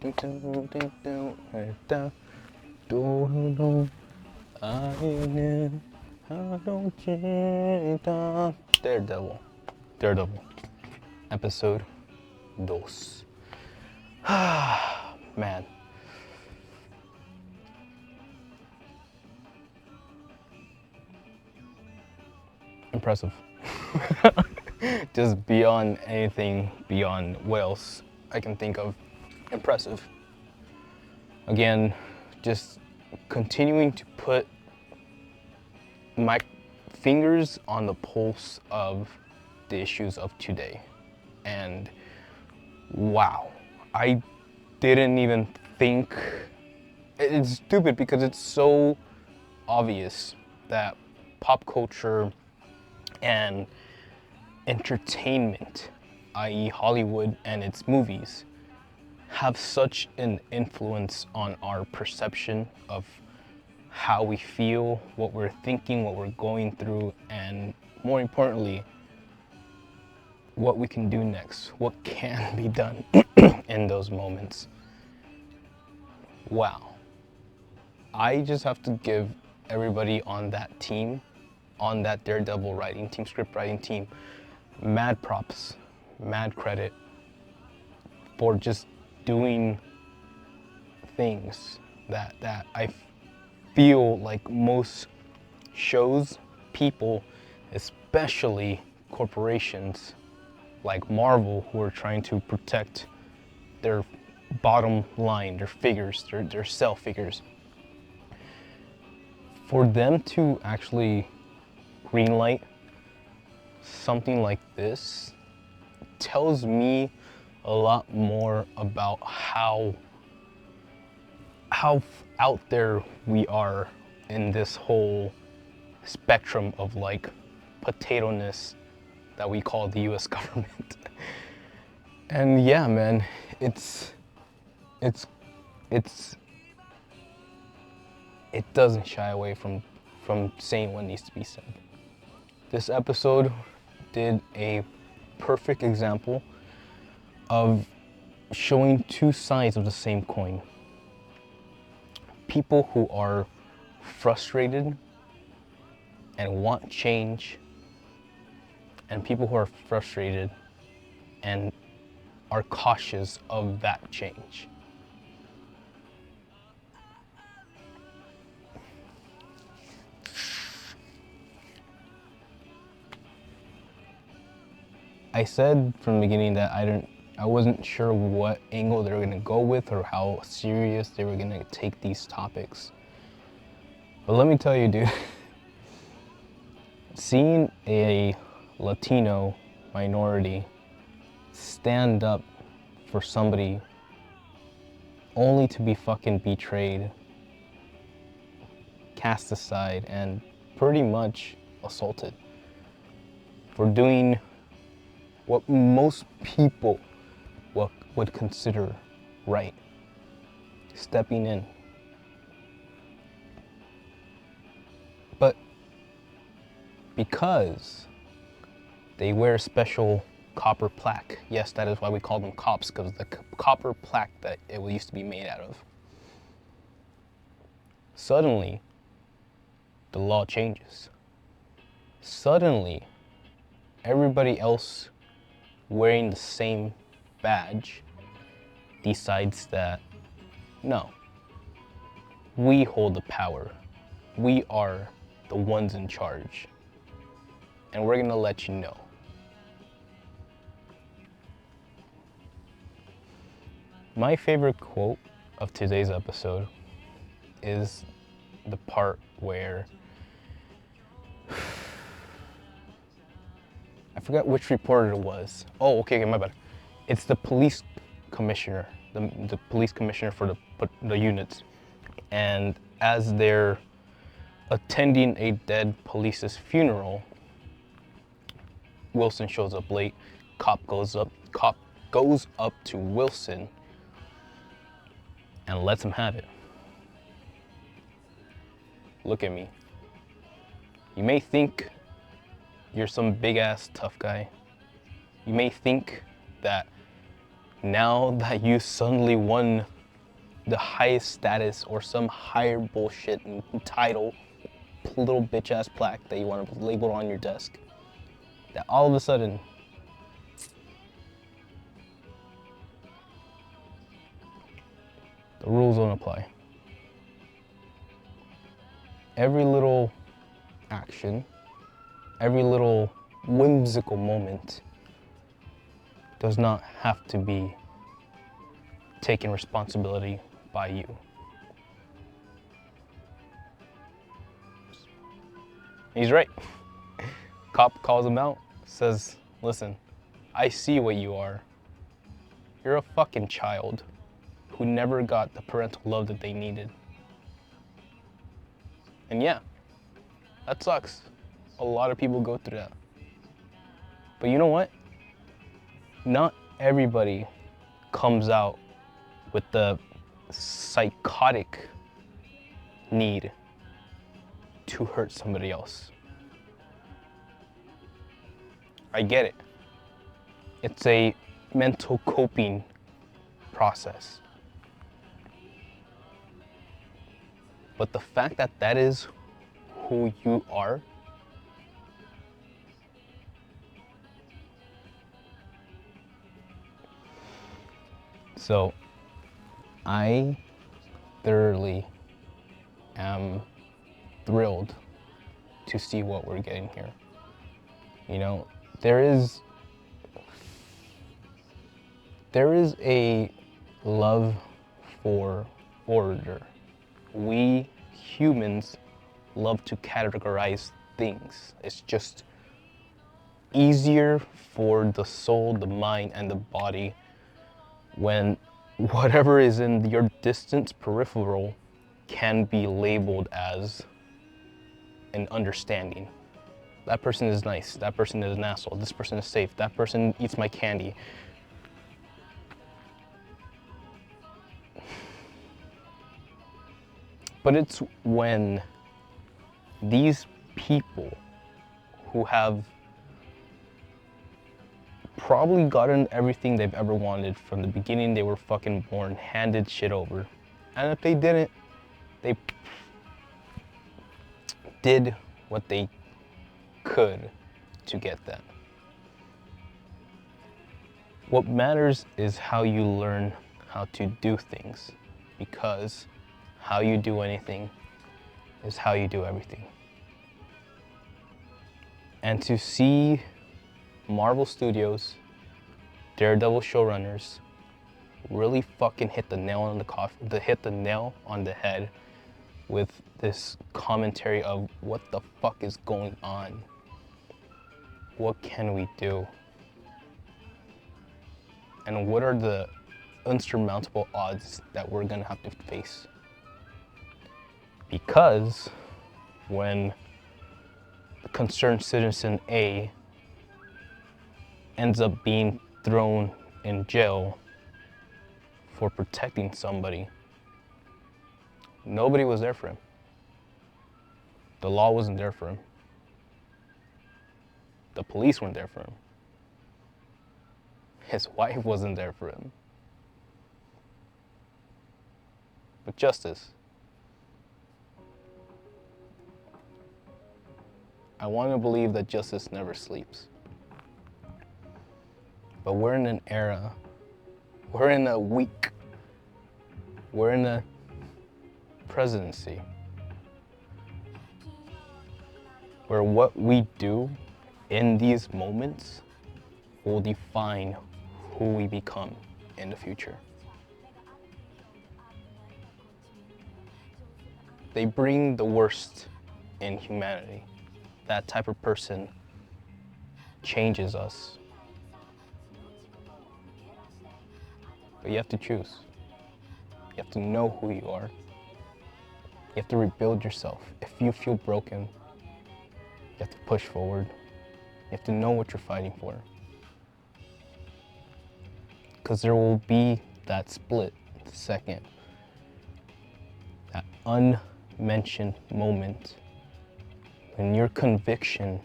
Daredevil. Daredevil. Episode 2. Man. Impressive. Just beyond anything, beyond what else I can think of. Impressive. Again, just continuing to put my fingers on the pulse of the issues of today. And wow, I didn't even think. It's stupid because it's so obvious that pop culture and entertainment, i.e. Hollywood and its movies, have such an influence on our perception of how we feel, what we're thinking, what we're going through, and more importantly, what we can do next, what can be done in those moments. Wow. I just have to give everybody on that team, on that Daredevil writing team, script writing team, mad props, mad credit for just doing things that I feel like most shows, people, especially corporations like Marvel, who are trying to protect their bottom line, their figures, their sell figures. For them to actually greenlight something like this tells me a lot more about how out there we are in this whole spectrum of like potato-ness that we call the US government. And yeah, man, it doesn't shy away from saying what needs to be said. This episode did a perfect example of showing two sides of the same coin. People who are frustrated and want change, and people who are frustrated and are cautious of that change. I said from the beginning that I wasn't sure what angle they were gonna go with or how serious they were gonna take these topics. But let me tell you, dude, seeing a Latino minority stand up for somebody only to be fucking betrayed, cast aside, and pretty much assaulted for doing what most people would consider right, stepping in. But because they wear a special copper plaque, yes, that is why we call them cops, because the copper plaque that it used to be made out of, suddenly the law changes. Suddenly everybody else wearing the same badge decides that, no, we hold the power. We are the ones in charge. And we're gonna let you know. My favorite quote of today's episode is the part where I forgot which reporter it was. Oh, okay, my bad. It's the police commissioner, the police commissioner for the units. And as they're attending a dead police's funeral, Wilson shows up late. Cop goes up to Wilson and lets him have it. Look at me. You may think you're some big ass tough guy. You may think that now that you suddenly won the highest status or some higher bullshit title, little bitch ass plaque that you want to label on your desk, that all of a sudden the rules don't apply. Every little action, every little whimsical moment does not have to be taken responsibility by you. He's right. Cop calls him out, says, listen, I see what you are. You're a fucking child who never got the parental love that they needed. And yeah, that sucks. A lot of people go through that. But you know what? Not everybody comes out with the psychotic need to hurt somebody else. I get it. It's a mental coping process. But the fact that that is who you are, so I thoroughly am thrilled to see what we're getting here. You know, there is a love for order. We humans love to categorize things. It's just easier for the soul, the mind, and the body when whatever is in your distant peripheral can be labeled as an understanding. That person is nice, that person is an asshole, this person is safe, that person eats my candy. But it's when these people who have probably gotten everything they've ever wanted from the beginning they were fucking born, handed shit over. And if they didn't, they did what they could to get that. What matters is how you learn how to do things, because how you do anything is how you do everything. And to see Marvel Studios, Daredevil showrunners really fucking hit the nail on the head with this commentary of what the fuck is going on. What can we do? And what are the insurmountable odds that we're gonna have to face? Because when concerned citizen A ends up being thrown in jail for protecting somebody, nobody was there for him. The law wasn't there for him. The police weren't there for him. His wife wasn't there for him. But justice. I want to believe that justice never sleeps. But we're in an era, we're in a week, we're in a presidency where what we do in these moments will define who we become in the future. They bring the worst in humanity. That type of person changes us. But you have to choose. You have to know who you are. You have to rebuild yourself. If you feel broken, you have to push forward. You have to know what you're fighting for. Because there will be that split second, that unmentioned moment when your conviction,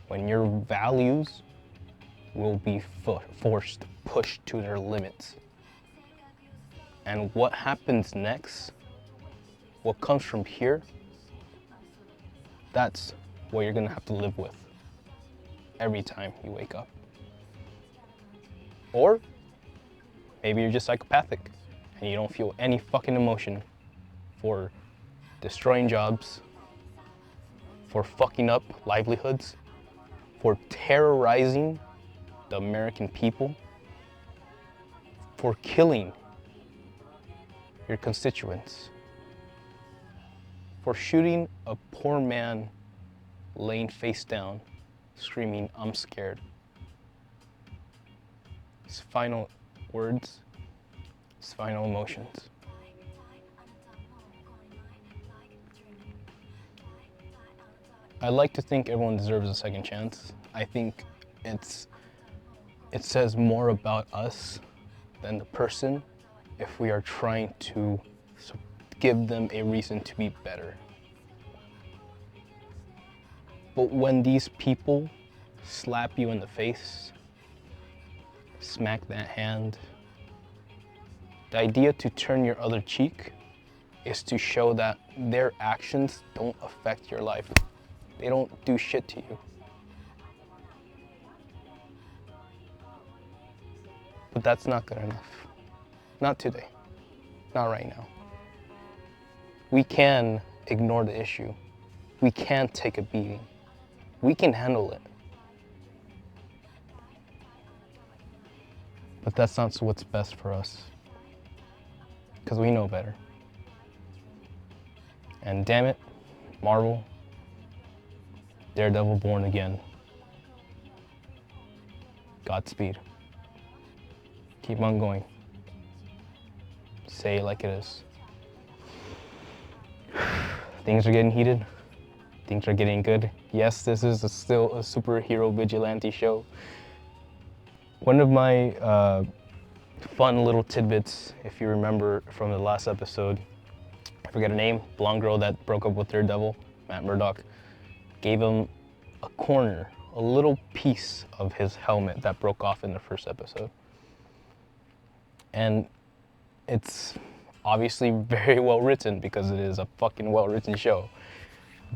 when your values will be pushed to their limits. And what happens next, what comes from here, that's what you're gonna have to live with every time you wake up. Or maybe you're just psychopathic and you don't feel any fucking emotion for destroying jobs, for fucking up livelihoods, for terrorizing the American people, for killing your constituents, for shooting a poor man laying face down, screaming, "I'm scared." His final words, his final emotions. I like to think everyone deserves a second chance. I think it says more about us than the person if we are trying to give them a reason to be better. But when these people slap you in the face, smack that hand, the idea to turn your other cheek is to show that their actions don't affect your life. They don't do shit to you. But that's not good enough. Not today. Not right now. We can ignore the issue. We can take a beating. We can handle it. But that's not what's best for us. Because we know better. And damn it, Marvel, Daredevil Born Again. Godspeed. Keep on going. Say it like it is. Things are getting heated. Things are getting good. Yes, this is still a superhero vigilante show. One of my fun little tidbits, if you remember from the last episode, I forget her name, blonde girl that broke up with Daredevil, Matt Murdock, gave him a corner, a little piece of his helmet that broke off in the first episode. And it's obviously very well written because it is a fucking well written show.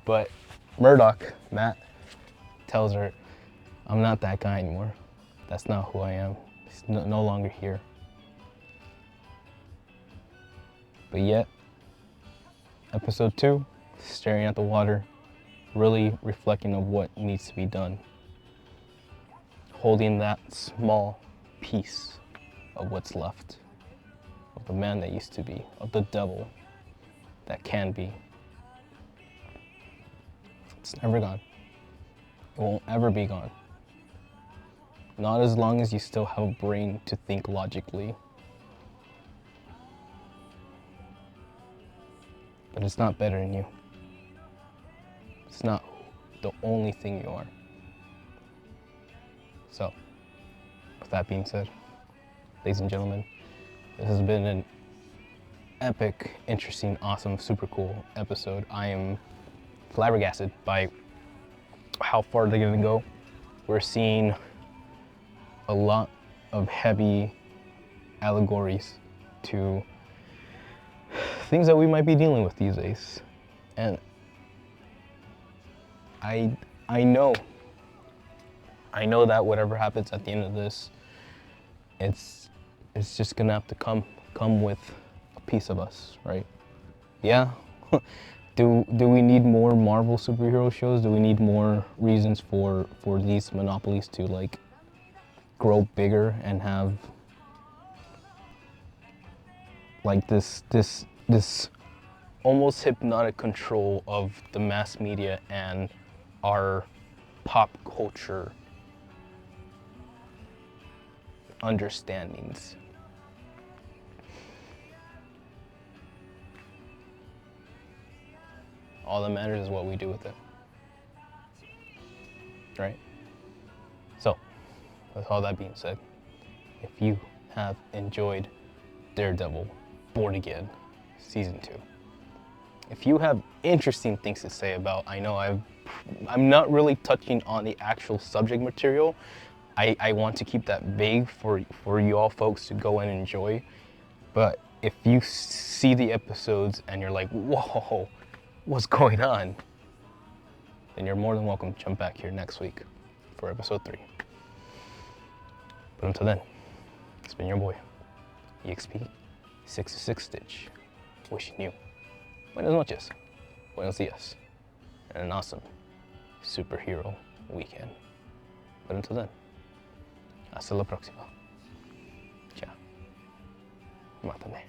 But Murdock, Matt, tells her, "I'm not that guy anymore. That's not who I am. He's no longer here." But yet, episode 2, staring at the water, really reflecting on what needs to be done. Holding that small piece of what's left, of the man that used to be, of the devil that can be. It's never gone. It won't ever be gone. Not as long as you still have a brain to think logically. But it's not better than you. It's not the only thing you are. So, with that being said, ladies and gentlemen, this has been an epic, interesting, awesome, super cool episode. I am flabbergasted by how far they're gonna go. We're seeing a lot of heavy allegories to things that we might be dealing with these days. And I know that whatever happens at the end of this, it's just gonna have to come with a piece of us, right? Yeah. Do we need more Marvel superhero shows? Do we need more reasons for these monopolies to like grow bigger and have like this almost hypnotic control of the mass media and our pop culture understandings? All that matters is what we do with it, right? So, with all that being said, if you have enjoyed Daredevil Born Again Season 2, if you have interesting things to say about, I know I'm not really touching on the actual subject material. I want to keep that vague for you all folks to go and enjoy. But if you see the episodes and you're like, whoa, what's going on? Then you're more than welcome to jump back here next week for episode 3. But until then, it's been your boy, EXP 66 Stitch, wishing you buenas noches, buenos dias, and an awesome superhero weekend. But until then, hasta la próxima. Chao. Mátame.